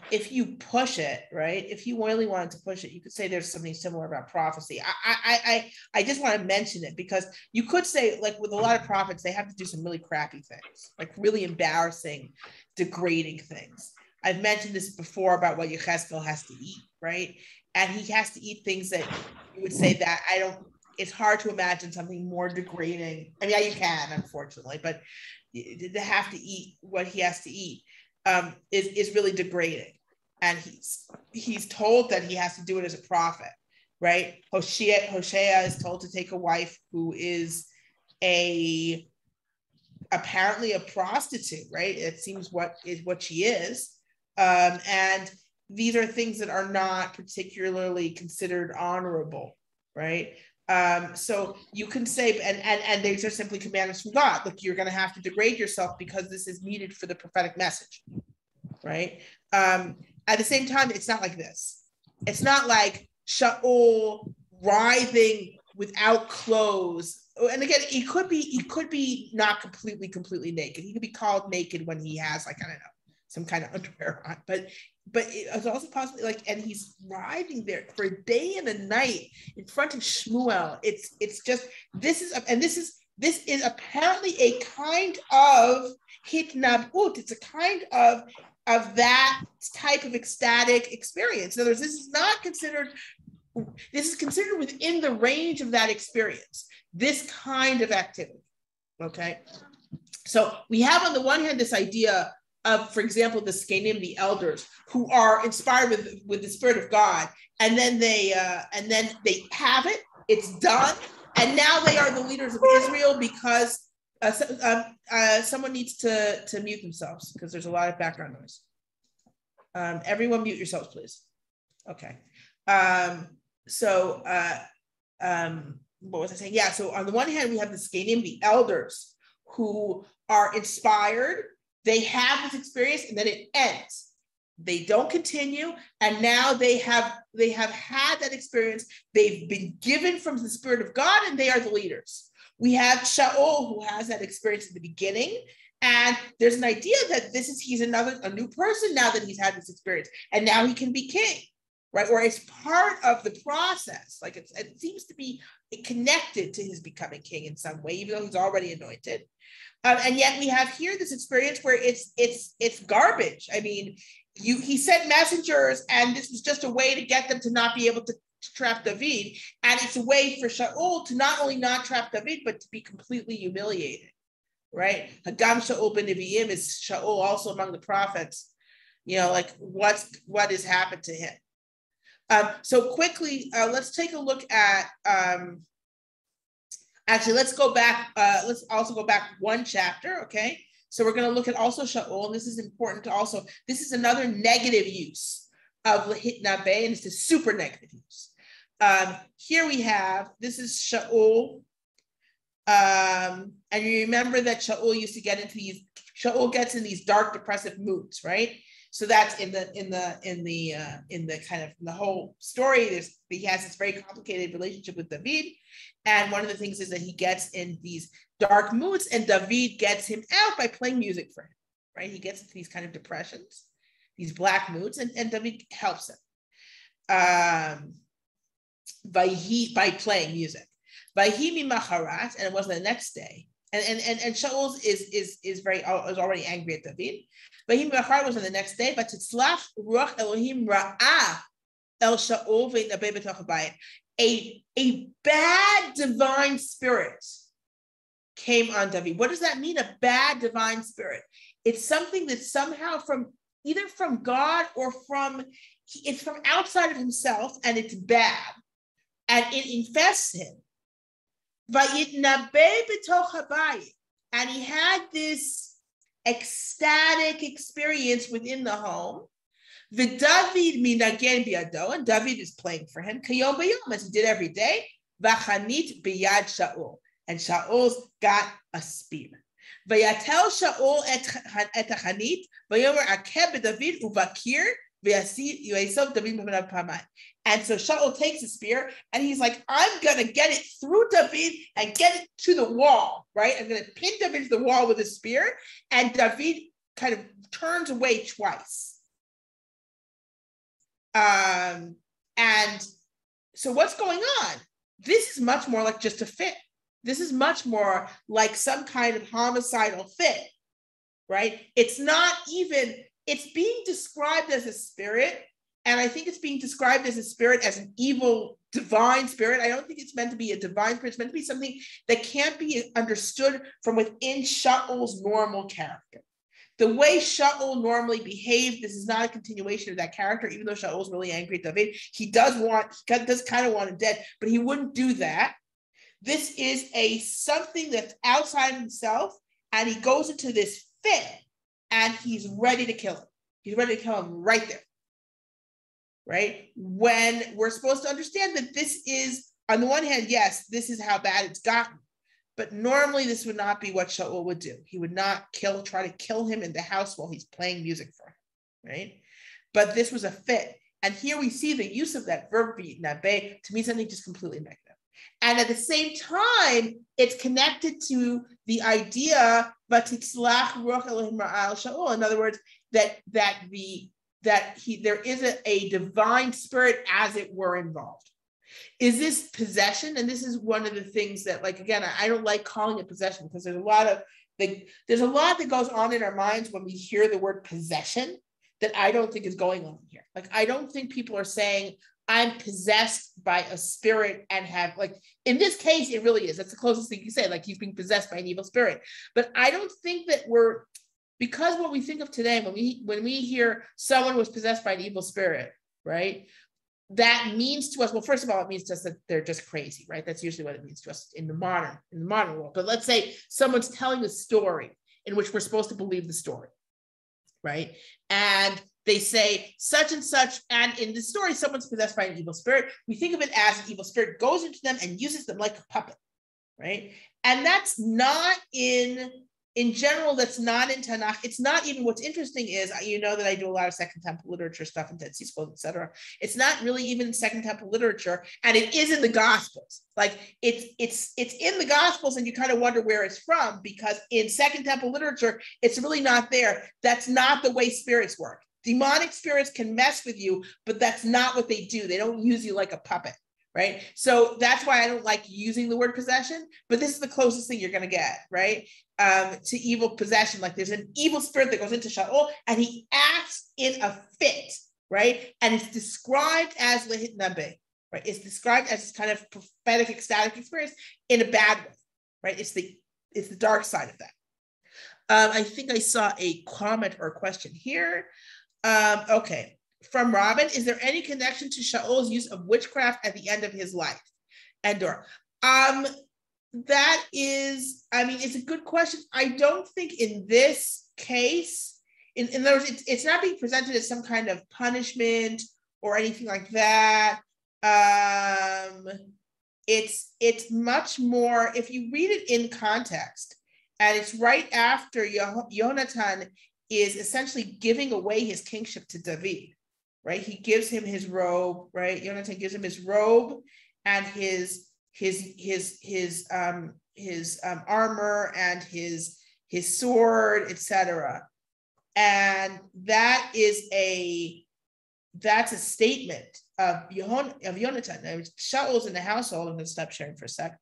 if you push it, right? If you really wanted to push it, you could say there's something similar about prophecy. I just want to mention it because you could say, like with a lot of prophets, they have to do some really crappy things, like really embarrassing, degrading things. I've mentioned this before about what Yechezkel has to eat, right? And he has to eat things that you would say that it's hard to imagine something more degrading. I mean, yeah, you can, unfortunately, but to have to eat what he has to eat is really degrading. And he's told that he has to do it as a prophet, right? Hosea is told to take a wife who is apparently a prostitute, right? It seems what she is. And these are things that are not particularly considered honorable, right? So you can say, and these are simply commandments from God. Look, you're going to have to degrade yourself because this is needed for the prophetic message, right? At the same time, it's not like this. It's not like Shaul writhing without clothes. And again, he could be not completely naked. He could be called naked when he has, like, I don't know, some kind of underwear on, but it's also possible, like, and he's writhing there for a day and a night in front of Shmuel. It's just, this is apparently a kind of hitnabut. It's a kind of that type of ecstatic experience. In other words, this is considered within the range of that experience, this kind of activity, okay? So we have on the one hand this idea of, for example, the Skenim, the elders, who are inspired with the Spirit of God, and then they have it, it's done, and now they are the leaders of Israel because someone needs to mute themselves because there's a lot of background noise. Everyone mute yourselves, please. Okay. What was I saying? Yeah, so on the one hand, we have the Skenim, the elders, who are inspired. They have this experience and then it ends. They don't continue. And now they have had that experience. They've been given from the Spirit of God and they are the leaders. We have Shaul, who has that experience at the beginning. And there's an idea that he's a new person now that he's had this experience. And now he can be king, right? Or it's part of the process. Like it seems to be connected to his becoming king in some way, even though he's already anointed. And yet we have here this experience where it's garbage. I mean, he sent messengers, and this was just a way to get them to not be able to trap David. And it's a way for Shaul to not only not trap David, but to be completely humiliated, right? Hagam Shaul ben Nevi'im, is Shaul also among the prophets? You know, like what has happened to him? So quickly, let's take a look at. Actually, let's go back. Let's also go back one chapter, okay? So we're going to look at also Shaul, and this is important to also, this is another negative use of Lahitnabe, and it's a super negative use. Here we have, this is Shaul, and you remember that Shaul used to get into Shaul gets in these dark, depressive moods, right? So that's in the kind of the whole story. He has this very complicated relationship with David, and one of the things is that he gets in these dark moods, and David gets him out by playing music for him. Right? He gets into these kind of depressions, these black moods, and David helps him by playing music. Vayhi mimacharat, and it was the next day. And Shaul is already angry at David. Vayhi mimacharat was on the next day. But titzlach ruach Elohim ra'ah el Shaul ve'nabeh b'toch habayit. A bad divine spirit came on David. What does that mean? A bad divine spirit? It's something that's somehow either from God or it's from outside of himself, and it's bad, and it infests him. And he had this ecstatic experience within the home. David minagen biado, and David is playing for him, kayom bayom, as he did every day. Vachanit biyad Shaul, and Shaul's got a spear. Vayatel Shaul et hachanit, vayomer akeb David uvakir v'yasi Yosef David b'manav pamai. And so Shaul takes a spear, and he's like, I'm going to get it through David and get it to the wall, right? I'm going to pin David to the wall with a spear, and David kind of turns away twice. And so what's going on? This is much more like just a fit. This is much more like some kind of homicidal fit, right? It's being described as a spirit, and I think it's being described as a spirit, as an evil, divine spirit. I don't think it's meant to be a divine spirit. It's meant to be something that can't be understood from within Shaul's normal character. The way Shaul normally behaved, this is not a continuation of that character, even though Shaul's really angry at David. He does kind of want him dead, but he wouldn't do that. This is something that's outside himself, and he goes into this fit, and he's ready to kill him. He's ready to kill him right there. right? When we're supposed to understand that this is, on the one hand, yes, this is how bad it's gotten. But normally this would not be what Shaul would do. He would not try to kill him in the house while he's playing music for him, right? But this was a fit. And here we see the use of that verb nabe to mean something just completely negative. And at the same time, it's connected to the idea, Shaul. In other words, there is a divine spirit, as it were, involved. Is this possession? And this is one of the things that, like, again, I don't like calling it possession, because there's a lot that goes on in our minds when we hear the word possession that I don't think is going on here. Like, I don't think people are saying, I'm possessed by a spirit and have, like, in this case, it really is. That's the closest thing you say, like he's being possessed by an evil spirit. But I don't think that because what we think of today, when we hear someone was possessed by an evil spirit, right? That means to us, well, first of all, it means to us that they're just crazy, right? That's usually what it means to us in the modern world. But let's say someone's telling a story in which we're supposed to believe the story, right? And they say such and such, and in the story, someone's possessed by an evil spirit. We think of it as an evil spirit goes into them and uses them like a puppet, right? And that's not in general, that's not in Tanakh. It's not even, what's interesting is, you know that I do a lot of Second Temple literature stuff in Dead Sea Scrolls, etc. It's not really even Second Temple literature, and it is in the Gospels. Like it's in the Gospels, and you kind of wonder where it's from, because in Second Temple literature, it's really not there. That's not the way spirits work. Demonic spirits can mess with you, but that's not what they do. They don't use you like a puppet, right? So that's why I don't like using the word possession, but this is the closest thing you're going to get, right? To evil possession. Like, there's an evil spirit that goes into Shaul, and he acts in a fit, right? And it's described as lehit nabe, right? It's described as this kind of prophetic, ecstatic experience in a bad way, right? It's the dark side of that. I think I saw a comment or a question here. Okay, from Robin, is there any connection to Shaul's use of witchcraft at the end of his life? Endor. That is, I mean, it's a good question. I don't think in this case, in other words, it's not being presented as some kind of punishment or anything like that. It's much more, if you read it in context, and it's right after Yonatan is essentially giving away his kingship to David, right? He gives him his robe, right? Yonatan gives him his robe and his armor and his sword, etc. And that's a statement of Yonatan. Now, Shaul's in the household. I'm going to stop sharing for a sec.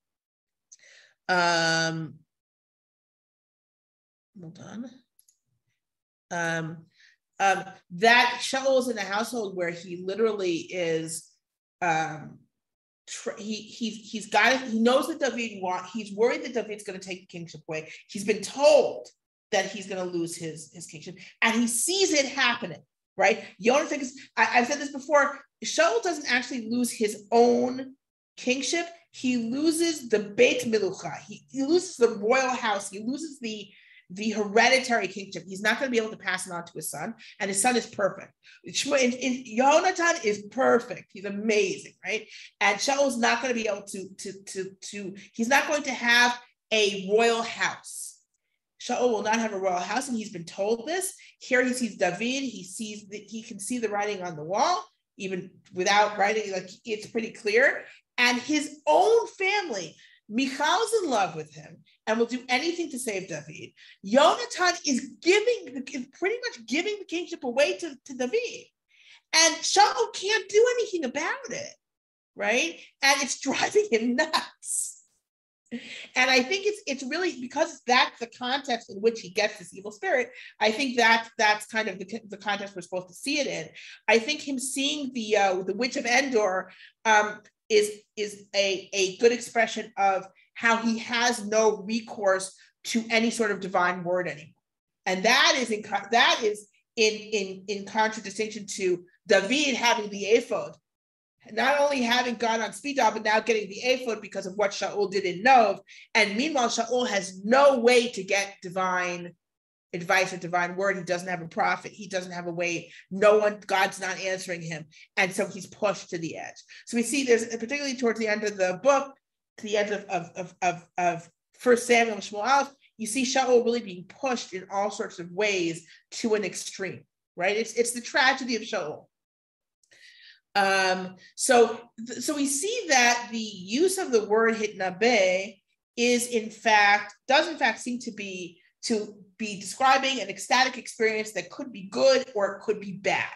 Hold on. That Shaul's in a household where he literally is, he's got it. He knows that David he's worried that David's going to take the kingship away. He's been told that he's going to lose his kingship, and he sees it happening, right? Yonatan, I've said this before, Shaul doesn't actually lose his own kingship. He loses the Beit Milucha. He loses the royal house. He loses the hereditary kingship. He's not going to be able to pass it on to his son, and his son is perfect. Yonatan is perfect. He's amazing, right? And Shaul's not going to be able to he's not going to have a royal house. Shaul will not have a royal house, and he's been told this. Here he sees David. He can see the writing on the wall, even without writing. Like, it's pretty clear. And his own family, Michal's in love with him and will do anything to save David. Yonatan is pretty much giving the kingship away to David. And Shaul can't do anything about it, right? And it's driving him nuts. And I think it's really, because that's the context in which he gets this evil spirit, I think that's kind of the context we're supposed to see it in. I think him seeing the Witch of Endor is a good expression of how he has no recourse to any sort of divine word anymore, and that is in contradistinction to David having the ephod, not only having gone on speed dial, but now getting the ephod because of what Shaul did in Nov, and meanwhile Shaul has no way to get divine advice or divine word. He doesn't have a prophet. He doesn't have a way. God's not answering him. And so he's pushed to the edge. So we see there's, particularly towards the end of the book, to the end of 1 Samuel and Shmuel Aleph, you see Shaul really being pushed in all sorts of ways to an extreme, right? It's the tragedy of Shaul. So we see that the use of the word hitnabe does in fact seem to be describing an ecstatic experience that could be good or it could be bad,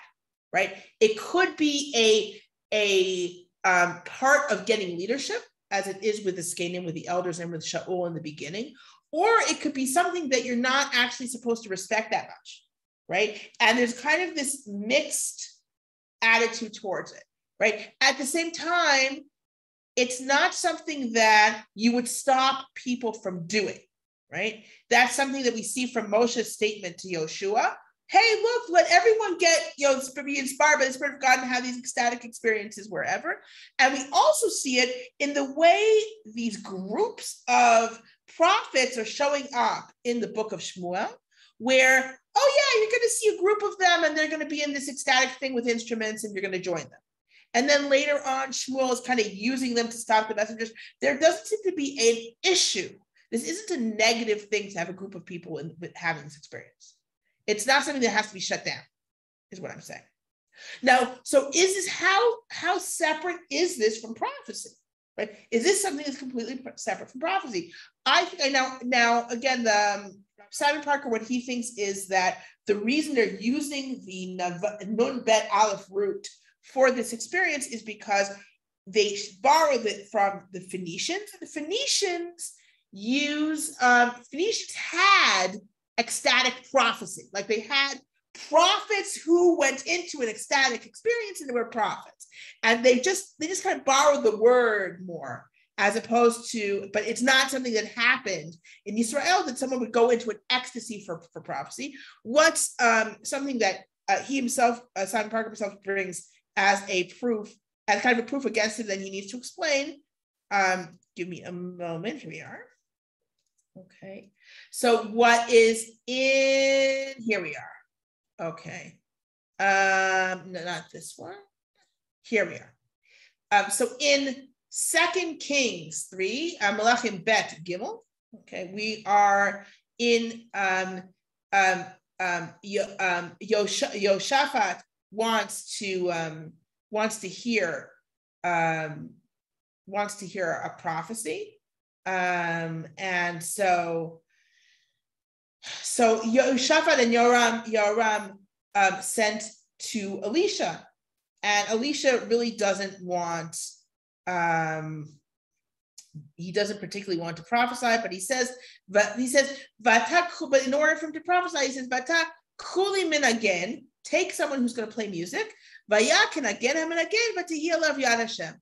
right? It could be a part of getting leadership, as it is with the Zkenim, with the elders, and with Shaul in the beginning, or it could be something that you're not actually supposed to respect that much, right? And there's kind of this mixed attitude towards it, right? At the same time, it's not something that you would stop people from doing, right? That's something that we see from Moshe's statement to Yoshua. Hey, look, let everyone be inspired by the Spirit of God and have these ecstatic experiences wherever. And we also see it in the way these groups of prophets are showing up in the book of Shmuel, where, oh yeah, you're going to see a group of them and they're going to be in this ecstatic thing with instruments and you're going to join them. And then later on, Shmuel is kind of using them to stop the messengers. There doesn't seem to be an issue. This isn't a negative thing to have a group of people having this experience. It's not something that has to be shut down, is what I'm saying. Now, so is this, how separate is this from prophecy, right? Is this something that's completely separate from prophecy? I think now again, Simon Parker, what he thinks is that the reason they're using the Nun Bet Aleph root for this experience is because they borrowed it from the Phoenicians. The Phoenicians Phoenicians had ecstatic prophecy. Like they had prophets who went into an ecstatic experience and they were prophets. And they just kind of borrowed the word more, as opposed to, but it's not something that happened in Israel, that someone would go into an ecstasy for prophecy. What's something that he himself, Simon Parker himself, brings as a proof, as kind of a proof against it that he needs to explain. Give me a moment, here we are. Okay, so what is in, here we are. Okay, no, not this one. Here we are. So in 2 Kings 3, Malachim Bet Gimel. Okay, we are in Yoshaphat wants to hear a prophecy. And so Yoshaphat and Yoram sent to Elisha, and Elisha really doesn't want, he doesn't particularly want to prophesy, but he says, but in order for him to prophesy, he says, Vata kuli min again, take someone who's going to play music, vayakin again him and again, but to heal of Yad Hashem.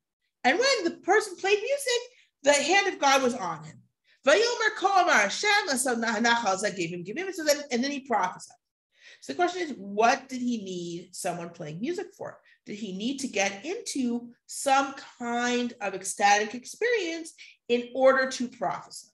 And when the person played music, the hand of God was on him. Vayomer Ko Amar Hashem, so Nachal gave him givim, so and then he prophesied. So the question is, what did he need someone playing music for? Did he need to get into some kind of ecstatic experience in order to prophesy?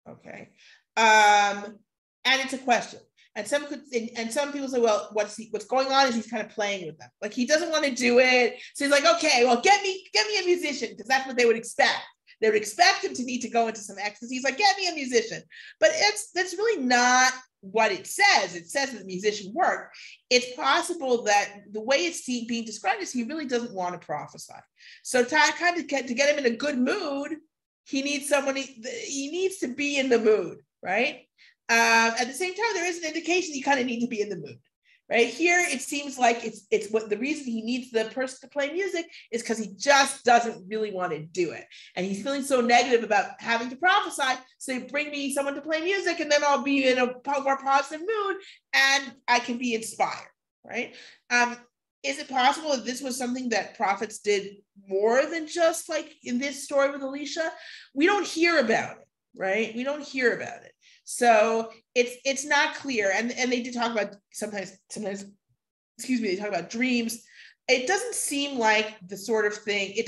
Okay, and it's a question. And some people say, well, what's going on is he's kind of playing with them. Like he doesn't want to do it, so he's like, okay, well, get me a musician, because that's what they would expect. They would expect him to need to go into some ecstasy. He's like, get me a musician. But that's really not what it says. It says that the musician worked. It's possible that the way it's being described is he really doesn't want to prophesy. So to get him in a good mood, he needs someone, he needs to be in the mood, right? At the same time, there is an indication you kind of need to be in the mood. Right here, it seems like it's what the reason he needs the person to play music is because he just doesn't really want to do it, and he's feeling so negative about having to prophesy. So bring me someone to play music, and then I'll be in a more positive mood, and I can be inspired. Right? Is it possible that this was something that prophets did more than just like in this story with Elisha? We don't hear about it, right? We don't hear about it. So it's not clear, and they did talk about sometimes, they talk about dreams. It doesn't seem like the sort of thing. It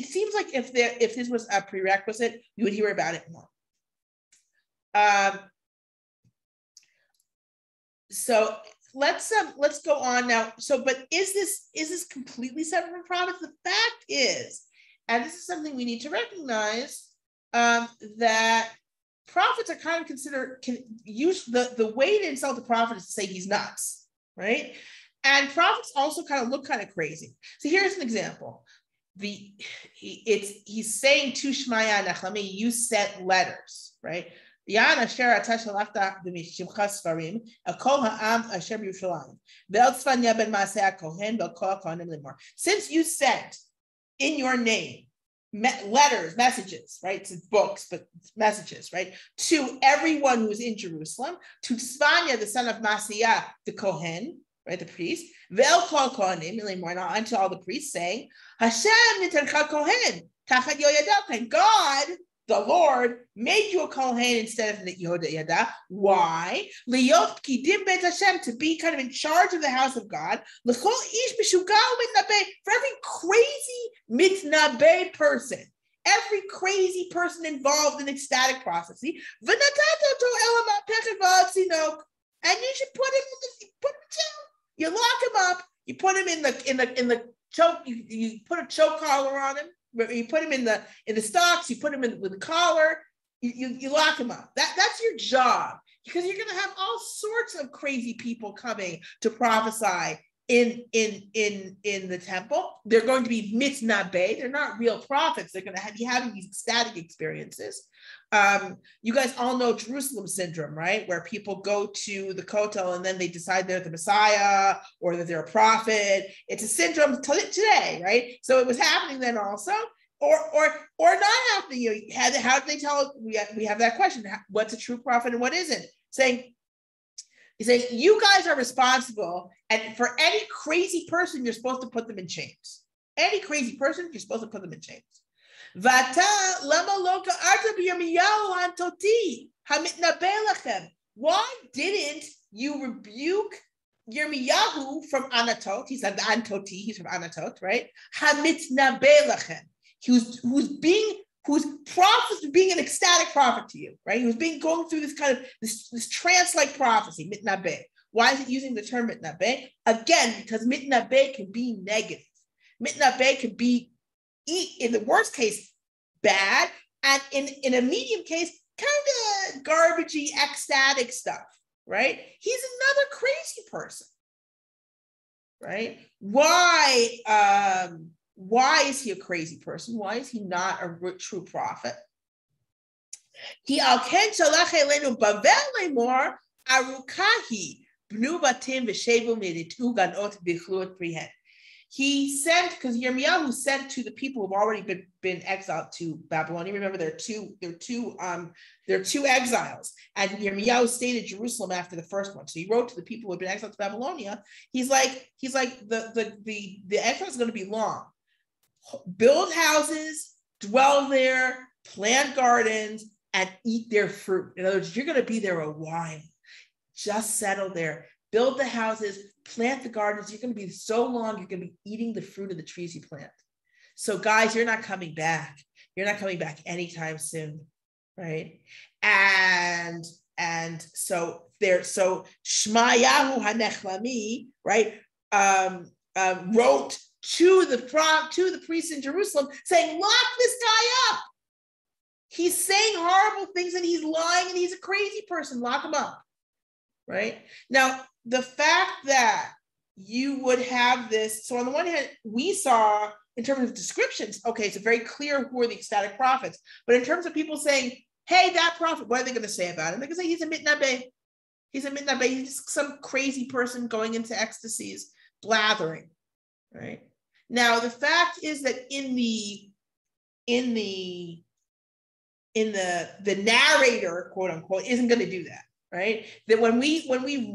seems like if this was a prerequisite, you would hear about it more. so let's go on now. So, but is this completely separate from prophets? The fact is, and this is something we need to recognize, that prophets are kind of considered, can use the way to insult the prophet is to say he's nuts, right? And prophets also kind of look kind of crazy. So here's an example. He's saying to Shmaya Nechlami, you sent letters, right? Since you sent in your name letters, messages, right? It's books, but messages, right? To everyone who is in Jerusalem, to Tzvanya, the son of Maaseiah, the Kohen, right? The priest, unto all the priests, saying, Hashem nitancha Kohen, tachat Yoyada. God, the Lord, made you a Kohen instead of Yoyada. Why? Liyot kidim bet Hashem, to be kind of in charge of the house of God. L'chol ish b'shugal mitnabe, for every crazy mitnabe person, every crazy person involved in ecstatic prophecy. And you should put him in jail. You lock him up. You put him in the choke. You put a choke collar on him. You put him in the stocks. You put him in with a collar. You lock him up. That's your job, because you're going to have all sorts of crazy people coming to prophesy in the temple. They're going to be mitnabe. They're not real prophets. They're going to be having these ecstatic experiences. You guys all know Jerusalem syndrome, right? Where people go to the Kotel and then they decide they're the Messiah or that they're a prophet. It's a syndrome today, right? So it was happening then also, or not happening. How do they tell? We have that question: what's a true prophet and what isn't? He's saying you guys are responsible, and for any crazy person, you're supposed to put them in chains. Any crazy person, you're supposed to put them in chains. Why didn't you rebuke Yirmiyahu from Anatot? He's an Antoti, he's from Anatot, right? Whose prophet was being an ecstatic prophet to you, right? He was going through this kind of this trance-like prophecy, mitnabe. Why is it using the term mitnabe? Again, because mitnabe can be negative. Mitnabe can be, in the worst case, bad, and in a medium case, kind of garbagey, ecstatic stuff, right? He's another crazy person, right? Why is he a crazy person? Why is he not a true prophet? He alken shalach elenu bavel lemor arukahi bnu batim v'shevu meditu ganot b'chluot prihen. He sent, because Yirmiyahu sent to the people who've already been exiled to Babylon. You remember there are two exiles, and Yirmiyahu stayed in Jerusalem after the first one. So he wrote to the people who had been exiled to Babylonia. He's like the exile is going to be long. Build houses, dwell there, plant gardens, and eat their fruit. In other words, you're going to be there a while. Just settle there. Build the houses, plant the gardens. You're going to be so long, you're going to be eating the fruit of the trees you plant. So guys, you're not coming back. You're not coming back anytime soon, right? And so Shmayahu HaNechlami, right, wrote to the priests in Jerusalem saying, lock this guy up. He's saying horrible things and he's lying and he's a crazy person. Lock him up, right? Now, the fact that you would have this, so on the one hand, we saw in terms of descriptions, okay, it's very clear who are the ecstatic prophets, but in terms of people saying, hey, that prophet, what are they going to say about him? They're going to say he's a mitnabe. He's a mitnabe. He's some crazy person going into ecstasies, blathering, right? Now, the fact is that in the narrator, quote unquote, isn't going to do that, right? That when we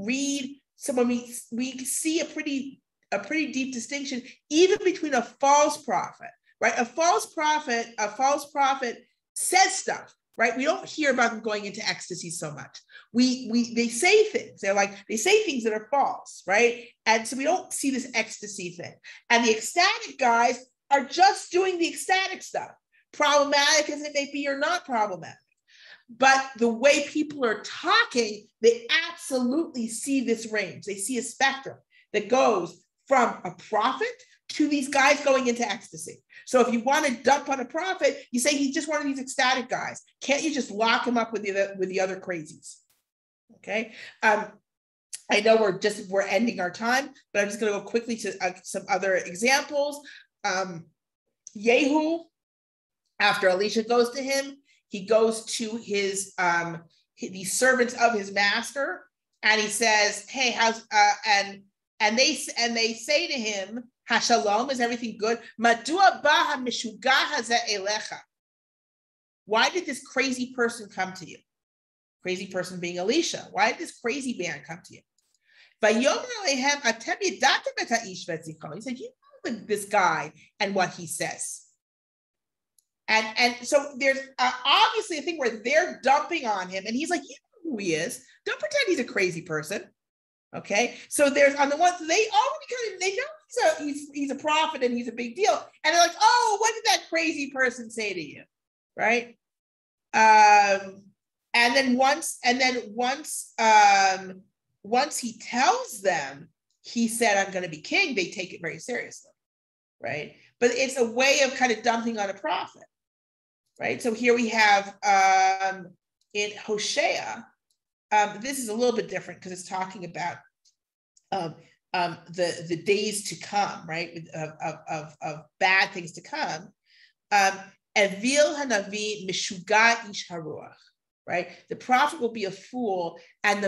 read, so when we see a pretty deep distinction, even between a false prophet, right? A false prophet says stuff, right? We don't hear about them going into ecstasy so much. They say things. They say things that are false, right? And so we don't see this ecstasy thing. And the ecstatic guys are just doing the ecstatic stuff. Problematic as it may be or not problematic. But the way people are talking, they absolutely see this range. They see a spectrum that goes from a prophet to these guys going into ecstasy. So if you want to dump on a prophet, you say he's just one of these ecstatic guys. Can't you just lock him up with the other crazies? Okay. I know we're ending our time, but I'm just going to go quickly to some other examples. Yehu, after Elisha goes to him, he goes to his the servants of his master, and he says, "Hey, how's and they say to him, Hashalom, is everything good? Madua baha mishuga hazeh elecha." Why did this crazy person come to you? Crazy person being Elisha. Why did this crazy man come to you? He said, you know this guy and what he says. And so there's obviously a thing where they're dumping on him, and he's like, you know who he is. Don't pretend he's a crazy person. Okay. So there's on the one, they already they know he's a prophet and he's a big deal. And they're like, oh, what did that crazy person say to you? Right. And then once he tells them, he said, I'm going to be king, they take it very seriously, right? But it's a way of kind of dumping on a prophet, right? So here we have in Hosea, this is a little bit different because it's talking about the days to come, right? Of bad things to come. Evil hanavi mishuga ish haruach. Right? The prophet will be a fool, and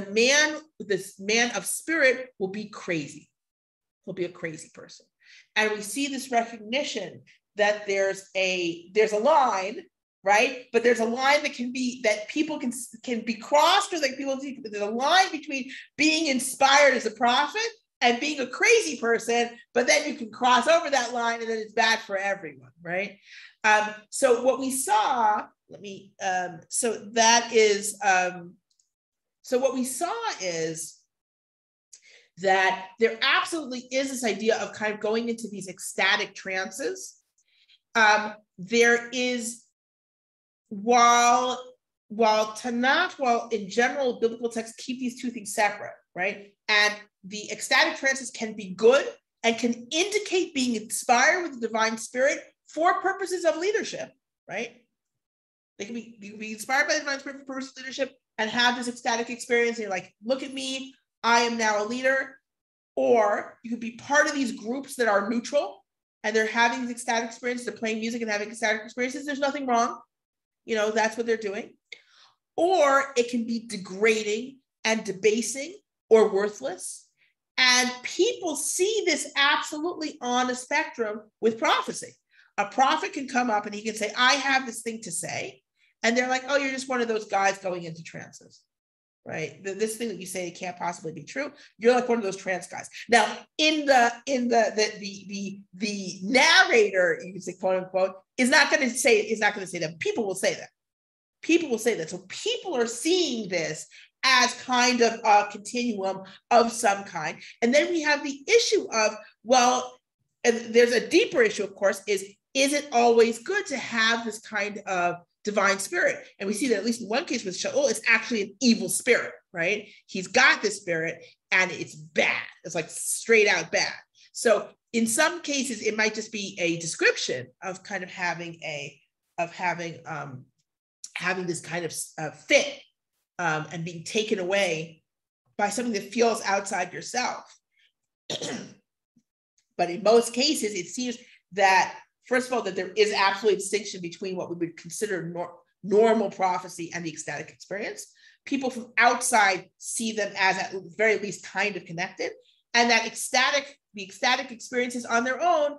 this man of spirit will be crazy. He'll be a crazy person. And we see this recognition that there's a line, right? But there's a line that people can be crossed, or that people see. There's a line between being inspired as a prophet and being a crazy person, but then you can cross over that line and then it's bad for everyone, right? So what we saw, so what we saw is that there absolutely is this idea of kind of going into these ecstatic trances. There is, while in general, biblical texts keep these two things separate, right? And the ecstatic trances can be good and can indicate being inspired with the divine spirit for purposes of leadership, right? They can be inspired by the divine spirit for purposes of leadership and have this ecstatic experience. And you're like, look at me, I am now a leader. Or you could be part of these groups that are neutral and they're having these ecstatic experiences, they're playing music and having ecstatic experiences. There's nothing wrong. You know, that's what they're doing. Or it can be degrading and debasing or worthless. And people see this absolutely on a spectrum with prophecy. A prophet can come up and he can say, I have this thing to say. And they're like, oh, you're just one of those guys going into trances, right? This thing that you say can't possibly be true. You're like one of those trance guys. Now, in the narrator, you can say, quote unquote, is not going to say that. People will say that. People will say that. So people are seeing this as kind of a continuum of some kind. And then we have the issue of, well, and there's a deeper issue, of course, is it always good to have this kind of divine spirit? And we see that at least in one case with Shaul, it's actually an evil spirit, right? He's got this spirit and it's bad. It's like straight out bad. So in some cases, it might just be a description of kind of having this kind of fit and being taken away by something that feels outside yourself. But in most cases, it seems that, first of all, that there is absolutely a distinction between what we would consider normal prophecy and the ecstatic experience. People from outside see them as at the very least kind of connected, and that the ecstatic experiences on their own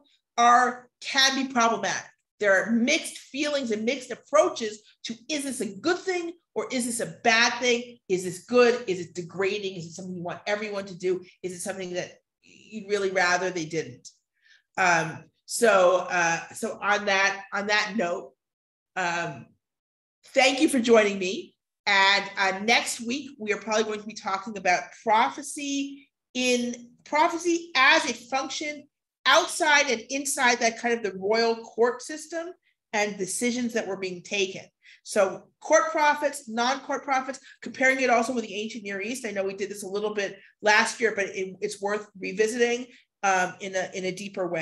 can be problematic. There are mixed feelings and mixed approaches to, is this a good thing or is this a bad thing? Is this good? Is it degrading? Is it something you want everyone to do? Is it something that you'd really rather they didn't? So on that note, thank you for joining me. And next week, we are probably going to be talking about prophecy as it functioned outside and inside that kind of the royal court system and decisions that were being taken. So court prophets, non-court prophets, comparing it also with the ancient Near East. I know we did this a little bit last year, but it's worth revisiting in a deeper way.